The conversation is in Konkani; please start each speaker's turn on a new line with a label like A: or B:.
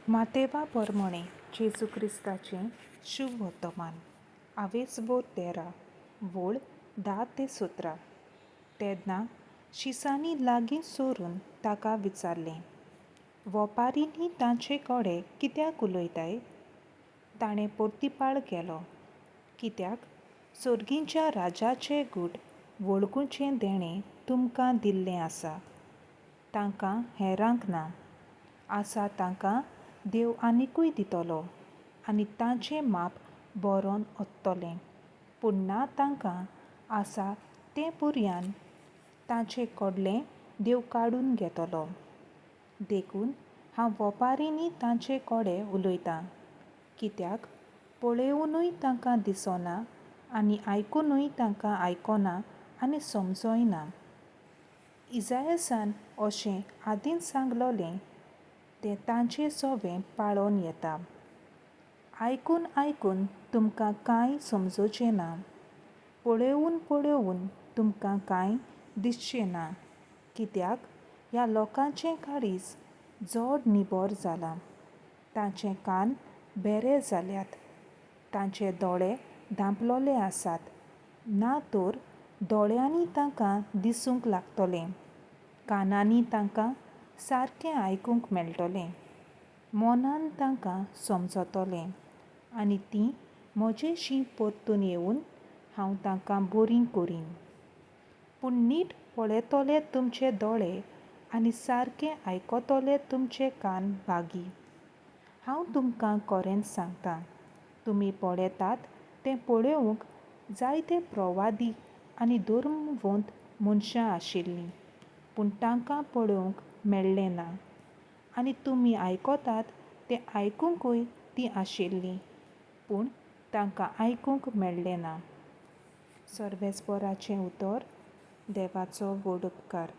A: मातेवा परमणे जेजू क्रिस्ताचें शुभ वर्तमान आवेसबोर 13 वोळ 10 ते 17 तेन्ना शिसांनी लागीं सोरून ताका विचारलें, वेपारींनी तांचे कोडे कित्याक उलयताय? ताणें परतिपाळ केलो, कित्याक सोर्गींच्या राजाचें गूट वळखुचें देणें तुमकां दिल्लें आसा, तांकां हेरांक ना. आसा तांकां देव आनिकूय दितलो आनी तांचें माप बरोवन वतलें, पूण ना तांकां आसा तें पुर्यान तांचें कोडलें देव काडून घेतलो. देखून हांव वेपारींनी तांचे कोडे उलयतां, कित्याक पळोवनूय तांकां दिसना आनी आयकूनूय तांकां आयकना आनी समजोयना. इसायासान अशें आदींच सांगलोलें तें तांचें सवें पाळोन येता. आयकून आयकून तुमकां कांय समजोचें ना, पळोवन पळोवन तुमकां कांय दिसचें ना, कित्याक ह्या लोकांचें काळीज जड निबोर जालां, तांचे कान बेरे जाल्यात, तांचे दोळे धांपलोले आसात, ना तर दोळ्यांनी तांकां दिसूंक लागतलें, कानांनी तांकां सारकें आयकूंक मेळटलें, मनान तांकां समजतलें आनी तीं म्हजेशीं परतून येवन हांव तांकां बरीं करीन. पूण नीट पळयतले तुमचे दोळे आनी सारकें आयकतले तुमचे कान बागी. हांव तुमकां खरेंच सांगतां, तुमी पळयतात तें पळोवंक जायते प्रवादी आनी धर्मवंत मनशां आशिल्लीं, पूण तांकां पळोवंक मेळ्ळें ना, आनी तुमी आयकतात तें आयकूंकूय तीं आशिल्लीं, पूण तांकां आयकूंक मेळ्ळें ना. सर्वेस्पराचें उतर. देवाचो व्हड उपकार.